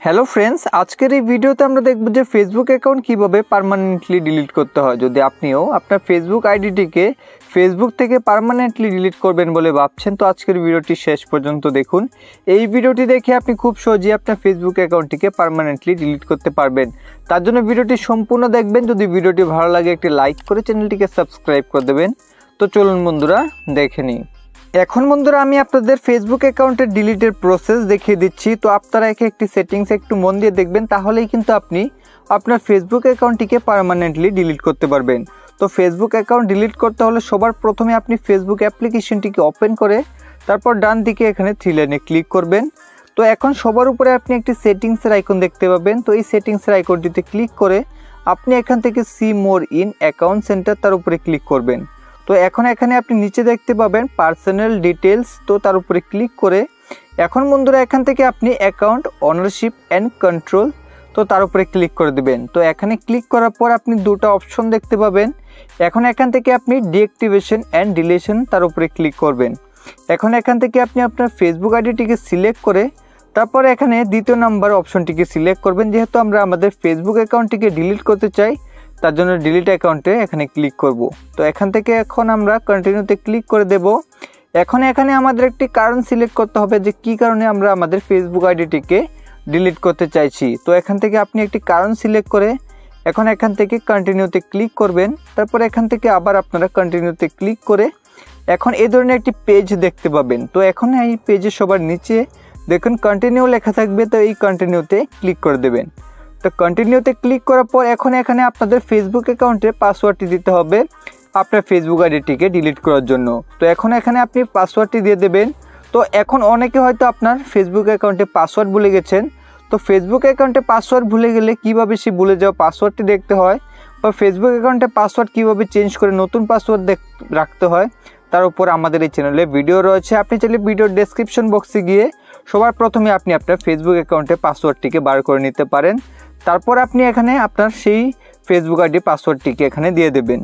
Hello friends, আজকের এই ভিডিওতে আমরা দেখব যে ফেসবুক অ্যাকাউন্ট কিভাবে পার্মানেন্টলি ডিলিট করতে হয়। যদি আপনিও আপনার ফেসবুক আইডিটিকে ফেসবুক থেকে পার্মানেন্টলি ডিলিট করবেন বলে ভাবছেন, তো আজকের ভিডিওটি শেষ পর্যন্ত দেখুন। এই ভিডিওটি দেখে আপনি খুব সহজেই আপনার ফেসবুক অ্যাকাউন্টটিকে পার্মানেন্টলি ডিলিট করতে পারবেন। তার জন্য ভিডিওটি সম্পূর্ণ দেখবেন। যদি ভিডিওটি ভালো লাগে একটি লাইক করে চ্যানেলটিকে সাবস্ক্রাইব করে দেবেন। তো চলুন বন্ধুরা দেখে নিই। এখন বন্ধুরা আমি আপনাদের ফেসবুক অ্যাকাউন্টের ডিলিটের প্রসেস দেখিয়ে দিচ্ছি। তো আপনারা একটি সেটিংস একটু মন দিয়ে দেখবেন, তাহলেই কিন্তু আপনি আপনার ফেসবুক অ্যাকাউন্টটিকে পার্মানেন্টলি ডিলিট করতে পারবেন। তো ফেসবুক অ্যাকাউন্ট ডিলিট করতে হলে সবার প্রথমে আপনি ফেসবুক অ্যাপ্লিকেশনটিকে ওপেন করে তারপর ডান দিকে এখানে থ্রি লাইনে ক্লিক করবেন। তো এখন সবার উপরে আপনি একটি সেটিংসের আইকন দেখতে পাবেন। তো এই সেটিংসের আইকনটিতে ক্লিক করে আপনি এখান থেকে see more in account centre তার উপরে ক্লিক করবেন। তো এখন এখানে আপনি নিচে দেখতে পাবেন পার্সোনাল ডিটেলস, তো তার উপরে ক্লিক করে এখন বন্ধুরা এখান থেকে আপনি অ্যাকাউন্ট ওনারশিপ অ্যান্ড কন্ট্রোল, তো তার উপরে ক্লিক করে দিবেন। তো এখানে ক্লিক করার পর আপনি দুটো অপশন দেখতে পাবেন। এখন এখান থেকে আপনি ডিঅ্যাক্টিভেশন অ্যান্ড ডিলিশন তার উপরে ক্লিক করবেন। এখন এখান থেকে আপনি আপনার ফেসবুক আইডিটিকে সিলেক্ট করে তারপর এখানে দ্বিতীয় নাম্বার অপশনটিকে সিলেক্ট করবেন। যেহেতু আমরা আমাদের ফেসবুক অ্যাকাউন্টটিকে ডিলিট করতে চাই, তার জন্য ডিলিট অ্যাকাউন্টে এখানে ক্লিক করব। তো এখান থেকে এখন আমরা কন্টিনিউতে ক্লিক করে দেব। এখন এখানে আমাদের একটি কারণ সিলেক্ট করতে হবে যে কী কারণে আমরা আমাদের ফেসবুক আইডিটিকে ডিলিট করতে চাইছি। তো এখান থেকে আপনি একটি কারণ সিলেক্ট করে এখন এখান থেকে কন্টিনিউতে ক্লিক করবেন। তারপর এখান থেকে আবার আপনারা কন্টিনিউতে ক্লিক করে এখন এই ধরনের একটি পেজ দেখতে পাবেন। তো এখন এই পেজের সবার নিচে দেখুন কন্টিনিউ লেখা থাকবে, তো এই কন্টিনিউতে ক্লিক করে দেবেন। তো কন্টিনিউতে ক্লিক করার পর এখন এখানে আপনাদের ফেসবুক অ্যাকাউন্টে পাসওয়ার্ডটি দিতে হবে আপনার ফেসবুক আইডিটিকে ডিলিট করার জন্য। তো এখন এখানে আপনি পাসওয়ার্ডটি দিয়ে দেবেন। তো এখন অনেকে হয়তো আপনার ফেসবুক অ্যাকাউন্টে পাসওয়ার্ড ভুলে গেছেন। তো ফেসবুক অ্যাকাউন্টে পাসওয়ার্ড ভুলে গেলে কীভাবে সে ভুলে যাওয়া পাসওয়ার্ডটি দেখতে হয় বা ফেসবুক অ্যাকাউন্টে পাসওয়ার্ড কীভাবে চেঞ্জ করে নতুন পাসওয়ার্ড রাখতে হয়, তার উপর আমাদের এই চ্যানেলে ভিডিও রয়েছে। আপনি চাইলে ভিডিওর ডেসক্রিপশন বক্সে গিয়ে সবার প্রথমে আপনি আপনার ফেসবুক অ্যাকাউন্টে পাসওয়ার্ডটিকে বার করে নিতে পারেন। তারপর আপনি এখানে আপনার সেই ফেসবুক আইডি পাসওয়ার্ডটিকে এখানে দিয়ে দেবেন।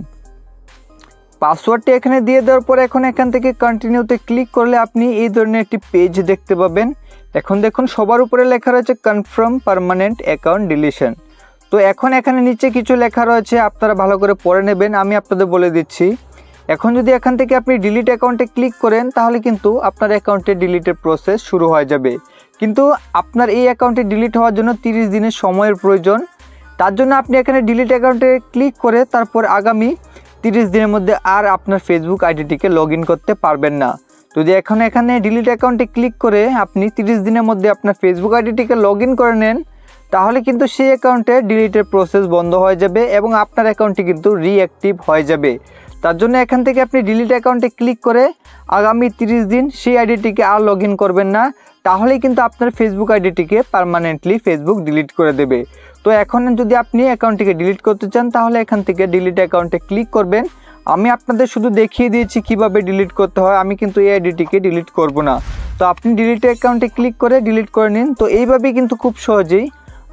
পাসওয়ার্ডটি এখানে দিয়ে দেওয়ার পর এখন এখান থেকে কন্টিনিউতে ক্লিক করলে আপনি এই ধরনের একটি পেজ দেখতে পাবেন। এখন দেখুন সবার উপরে লেখা রয়েছে কনফার্ম পার্মানেন্ট অ্যাকাউন্ট ডিলিশন। তো এখন এখানে নিচে কিছু লেখা রয়েছে, আপনারা ভালো করে পড়ে নেবেন, আমি আপনাদের বলে দিচ্ছি। এখন যদি এখান থেকে আপনি ডিলিট অ্যাকাউন্টে ক্লিক করেন তাহলে কিন্তু আপনার অ্যাকাউন্টে ডিলিটের প্রসেস শুরু হয়ে যাবে। কিন্তু আপনার এই অ্যাকাউন্টে ডিলিট হওয়ার জন্য 30 দিনের সময়ের প্রয়োজন। তার জন্য আপনি এখানে ডিলিট অ্যাকাউন্টে ক্লিক করে তারপর আগামী 30 দিনের মধ্যে আর আপনার ফেসবুক আইডিটিকে লগ ইন করতে পারবেন না। যদি এখন এখানে ডিলিট অ্যাকাউন্টে ক্লিক করে আপনি 30 দিনের মধ্যে আপনার ফেসবুক আইডিটিকে লগ ইন করে নেন, তাহলে কিন্তু সেই অ্যাকাউন্টে ডিলিটের প্রসেস বন্ধ হয়ে যাবে এবং আপনার অ্যাকাউন্টটি কিন্তু রিঅ্যাক্টিভ হয়ে যাবে। তার জন্য এখান থেকে আপনি ডিলিট অ্যাকাউন্টে ক্লিক করে আগামী 30 দিন সেই আইডিটিকে আর লগ ইন করবেন না, তাহলেই কিন্তু আপনার ফেসবুক আইডিটিকে পার্মানেন্টলি ফেসবুক ডিলিট করে দেবে। তো এখন যদি আপনি অ্যাকাউন্টটিকে ডিলিট করতে চান তাহলে এখান থেকে ডিলিট অ্যাকাউন্টে ক্লিক করবেন। আমি আপনাদের শুধু দেখিয়ে দিয়েছি কিভাবে ডিলিট করতে হয়, আমি কিন্তু এই আইডিটিকে ডিলিট করব না। তো আপনি ডিলিট অ্যাকাউন্টে ক্লিক করে ডিলিট করে নিন। তো এইভাবেই কিন্তু খুব সহজেই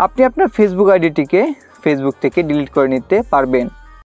আপনি আপনার ফেসবুক আইডিটিকে ফেসবুক থেকে ডিলিট করে নিতে পারবেন।